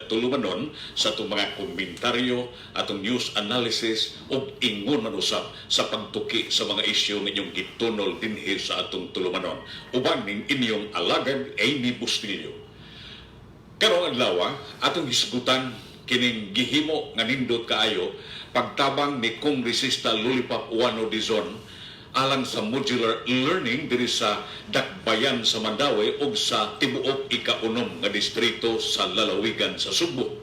tulumanon sa itong mga komentaryo atong news analysis o ingon man usab sa pagtuki sa mga isyu ninyong gitunol dinhi sa atong tulumanon. Uban ning inyong alagad Amy Bustillo. Karong adlaw atong hisgutan kining gihimo nga nindot kaayo pagtabang ni Kongresista Lollipop Uwano Dizon alang sa modular learning diri sa Dakbayan sa Mandaue ug sa tibuok ika-unom nga distrito sa lalawigan sa Sugbo.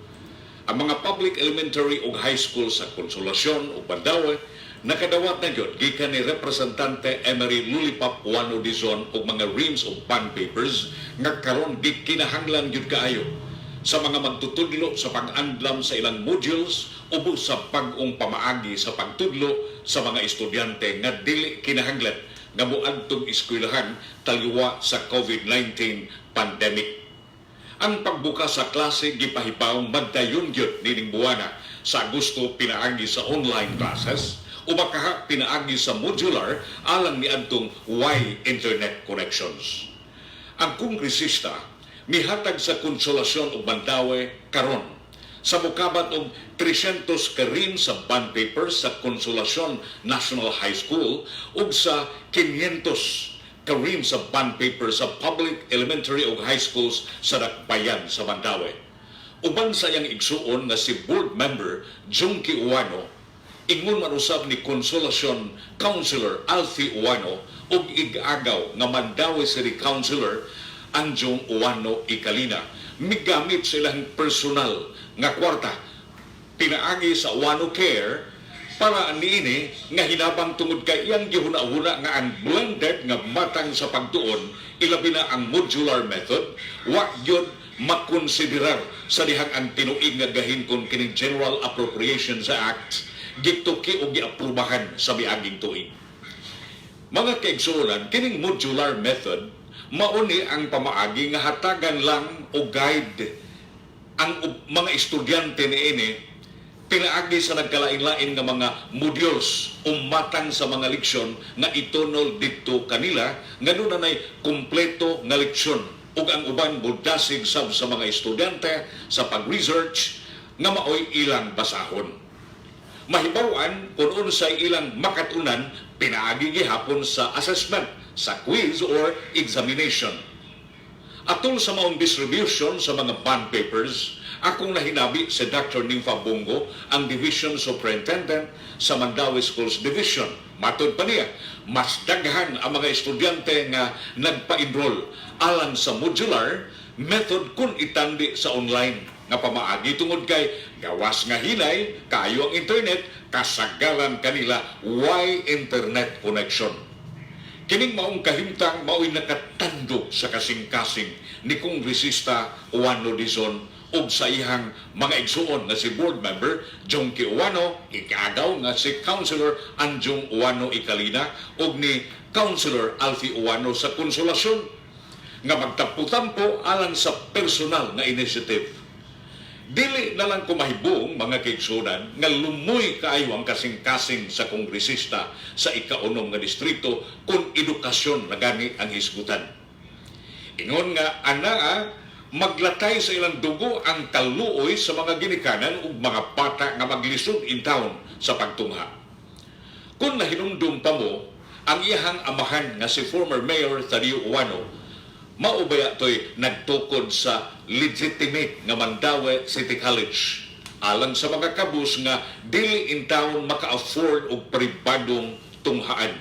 Ang mga public elementary ug high school sa Consolacion ug Mandaue nakadawat na gyud gikan ni representante Emery Lollipop Uwano Dizon ug mga reams of bond papers nga karon di kinahanglan gyud kaayo sa mga magtutudlo sa pag-andlam sa ilang modules ubos sa pag-ong pamaagi sa pagtudlo sa mga estudyante nga dili kinahanglan nga moadtong eskwelahan taliwa sa COVID-19 pandemic. Ang pagbukas sa klase gipahibaw magdayon gyud nining buwana sa Agosto pinaagi sa online classes o baka pinaagi sa modular alang niadtong wide internet connections. Ang kongresista mihatag sa Konsolasyon ug Mandaue karon sa mukabat og 300 karim sa bond papers sa Konsolasyon National High School ug sa 500 karim sa bond papers sa public elementary ug high schools sa Dakbayan sa Mandaue. Uban sa iyang igsuon nga si board member Junkie Uwano, ingon man usab ni Konsolasyon Councilor Alfie Uwano ug ig-agaw nga Mandaue City Councilor Anjong Uwano Ikalina migamit sa ilang personal nga kwarta pinaagi sa Uwano Care para aniini nga hinabang tungod kay iyang gihuna-huna nga ang blended nga matang sa pagtuon ilabi na ang modular method wa gyud makonsiderar sa dihang ang tinuig nga gahinkon kining General Appropriations Act gituki o giaprubahan sa miaging tuig. Mga kaigsuonan, kining modular method mauni ang pamaagi nga hatagan lang o guide ang mga estudyante niini pinaagi sa nagkalain-lain nga mga modules matang sa mga leksyon nga itunol didto kanila nga dunay kumpleto nga leksyon ug ang uban budasig sab sa mga estudyante sa pag-research nga maoy ilang basahon. Mahibaw-an kung unsay ilang makatunan pinaagi gihapon sa assessment, sa quiz or examination. Atol sa maong distribution sa mga bond papers, akong nahinabi si Dr. Nympha Bongo, ang Division Superintendent sa Mandaue Schools Division. Matod pa niya, mas daghan ang mga estudyante nga nagpa-enroll alang sa modular method kung itandi sa online nga pamaagi tungod kay gawas nga hinay, kayo ang internet, kasagalan kanila why internet connection. Kining maong kahimtang mao'y nakatando sa kasing-kasing ni Kongresista Uwano Dizon ug sa ihang mga igsuon nga si board member Junkie Uwano, ikaagaw nga si Councilor Anjong Uwano Ikalina ug ni Councilor Alfie Uwano sa Konsolasyon nga magtampo-tampo alang sa personal nga initiative. Dili na lang kumahibong mga kaigsunan nga lumoy kaayo ang kasing-kasing sa kongresista sa ika-unom nga distrito kung edukasyon na gani ang hisgutan. Ingon nga anaa maglatay sa ilang dugo ang kaluoy sa mga ginikanan ug mga bata nga maglisod in town sa pagtungha. Kung nahinumdum pa mo ang iyahang amahan nga si former Mayor Tadio Uwano, maubaya to'y nagtukod sa legitimate nga Mandaue City College alang sa mga kabus nga dili in town maka-afford og pribadong tunghaan.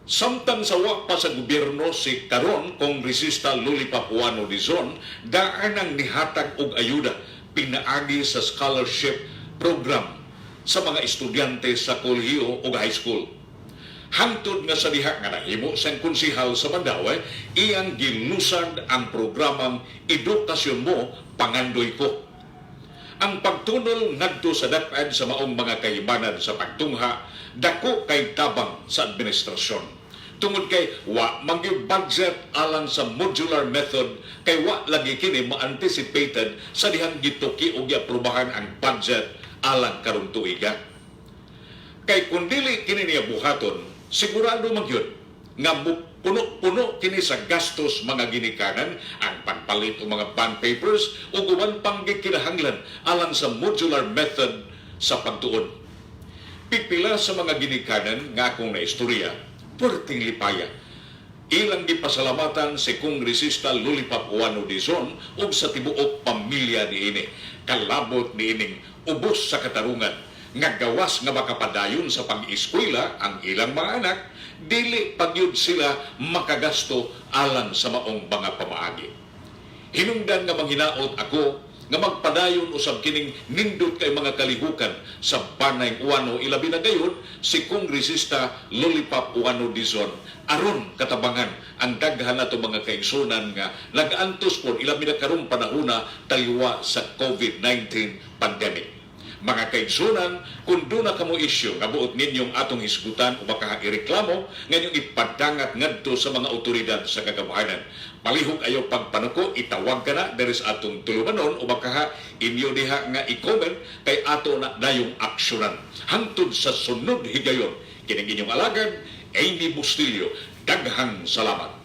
Samtang sa wa pa sa gobyerno si karon Kongresista Lollipop Uwano Dizon daan ang nihatag og ayuda pinaagi sa scholarship program sa mga estudyante sa kolehiyo ug high school. Hangtod nga sa diha nga nahimo sang konsihal sa Mandaue, iyang gilusad ang programang Edukasyon Mo, Pangandoy Ko. Ang pagtunol ngadto sa DepEd sa maong mga kahibanan sa pagtungha, dako kay tabang sa administrasyon. Tungod kay wa budget alang sa modular method, kay wa lagi kini ma-anticipated sa dihang gituki o giaprubahan ang budget alang karong tuiga. Kay kung dili kini niya buhaton, sigurado magyud nga Puno-puno kini sa gastos mga ginikanan ang pagpalit og mga bond papers ug uban pang gikinahanglan alang sa modular method sa pagtuon. Pipila sa mga ginikanan nga akong naistorya, perting lipaya. Ilang gipasalamatan si Kongresista Lollipop Uano Dizon ug sa tibuok pamilya niini. Kalabot niining ubos sa katarungan nga gawas nga makapadayon sa pag-eskwela ang ilang mga anak, dili pagyud sila makagasto alang sa maong mga pamaagi. Hinungdan nga manghinaot ako nga magpadayon usab kining nindot kay mga kalihukan sa Banay Uano, ilabi na gayon si Kongresista Lollipop Uano Dizon aron katabangan ang daghan nato mga kaigsunan nga nag-antos po ilabi na karong panahona taliwa sa COVID-19 pandemic. Mga kaigsunan, kung doon na kamo isyu nga buot ninyong atong hisgutan o baka ireklamo, ngayong ipadangat ngadto sa mga otoridad sa kagabahanan. Palihog ayo pagpanuko, itawag ka na there is atong tulumanon o baka inyo diha nga i-comment kay ato na dayong aksyonan. Hangtod sa sunod higayon, kining inyong alagad, Amy Bustillo. Daghang salamat.